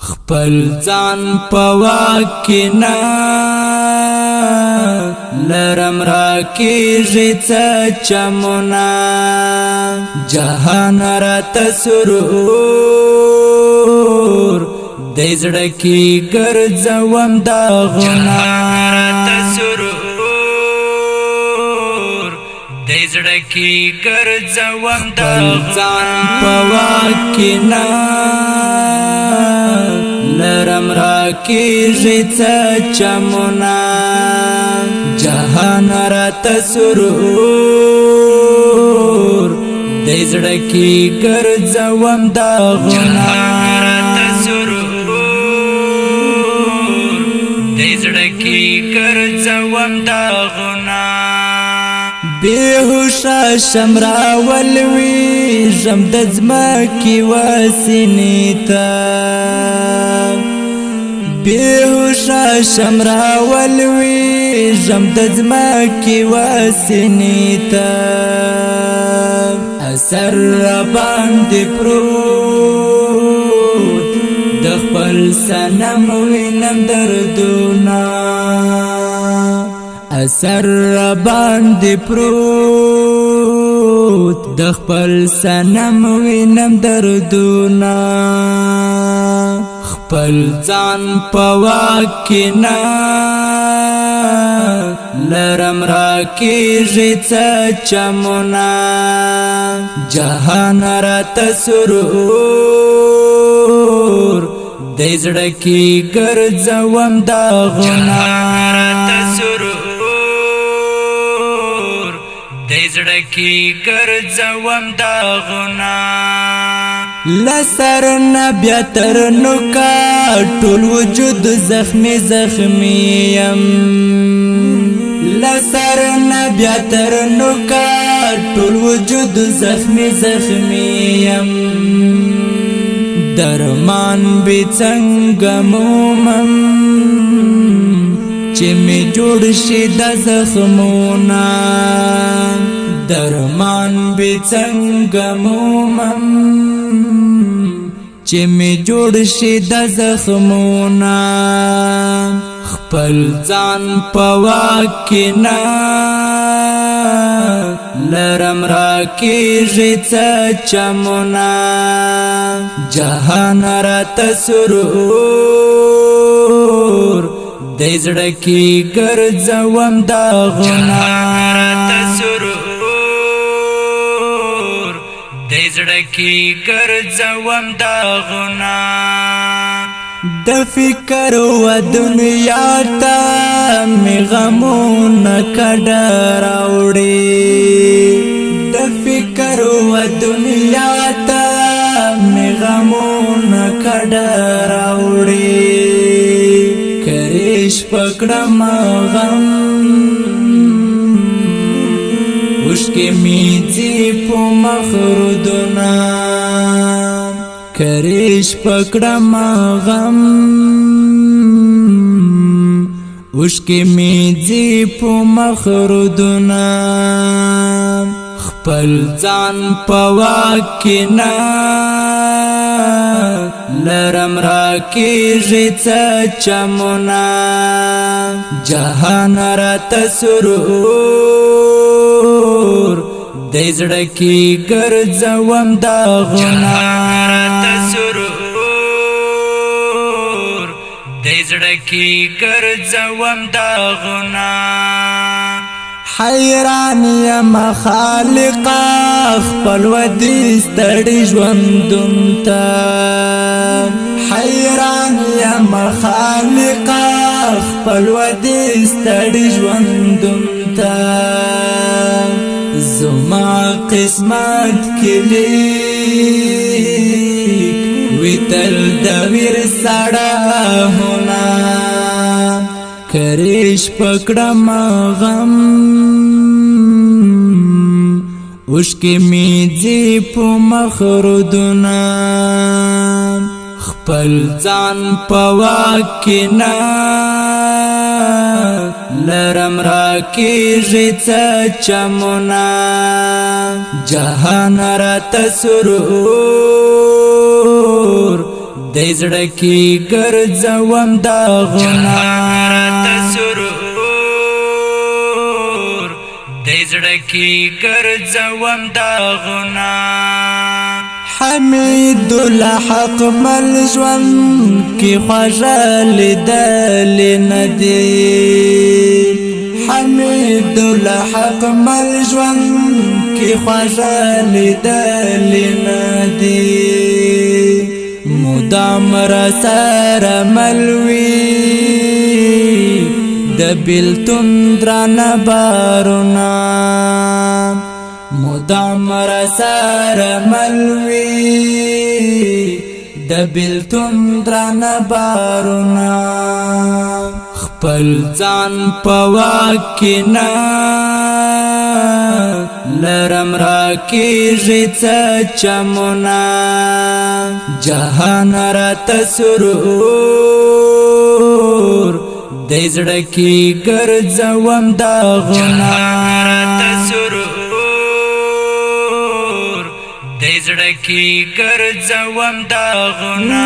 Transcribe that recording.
خپل ځان په واک کې نه لرم راکېږي څه چمونه جهان راته سرور دې زړه کې ګرځوم داغونه دې زړه کې ګرځوم داغونه ځان په واک کې نه لرم راکېږي څه چمونه جهان راته سرور دې زړه کې ګرځوم داغونه دې زړه کې ګرځوم داغونه بېهوشه شم راولوېږم د ځمکې وسینې ته بېهوشه شم راولوېږم د ځمکې وسینې ته اثر راباندې پروت د خپل صنم وینم دردونه اثر راباندې پروت د خپل صنم وینم دردونه خپل ځان په واک کې نه لرم راکېږي څه چمونه جهان راته سرور دې زړه کې ګرځوم داغونه دې زړه کې ګرځوم داغونه لسر نه بیا تر نوکا ټول وجود زخمی زخمی یم لسر نه بیا تر نوکا ټول وجود زخمی زخمی یم درمان بی څنګه مومم چې می جوړ شي د زخمونه درمان بی څنګه مومم چې می جوړ شي د زخمونه خپل ځان په واک کې نه لرم راکېږي څه چمونه جهان راته سرور دې زړه کې ګرځوم داغونه دې زړه کې ګرځوم داغونه د فکر و دنیا ته مې غمونه کډه راوړي د فکر و دنیا ته مې غمونه کډه راوړي کریش پکړم غم اوښکې مې ځي په مخردونه کریش پکړم غم اوښکې مې ځي په مخردونه خپل ځان په واک کې نه لرم راکېږي څه چمونه جهان راته سرور دې زړه کې ګرځوم داغونه دې زړه کې ګرځوم داغونه حیران یم خالقه خپل ودې ستړي ژوندون ته حیران یم خالقه خپل ودې ستړي ژوندون ته زما قسمت کې لیک وی تل د ویر سړهونه کریش پکړم غم اوښکې مې ځي په مخردونه خپل ځان په واک کې نه لرم راکېږي څه چمونه جهان راته سرور دې زړه کې ګرځوم داغونه دې زړه کې ګرځوم داغونه حمید الحق مل ژوند کې خوږه لیدل نه دي حمید الحق مل ژوند کې خوږه لیدل نه دي مدام را سره ملوي د بیلتون درانه بارونه مدام را سره ملوي د بیلتون درانه بارونه خپل ځان په واک کې نه لرم را کېږي څه چمونه جهان راته سرور دې زړه کې ګرځوم داغونه دې زړه کې ګرځوم داغونه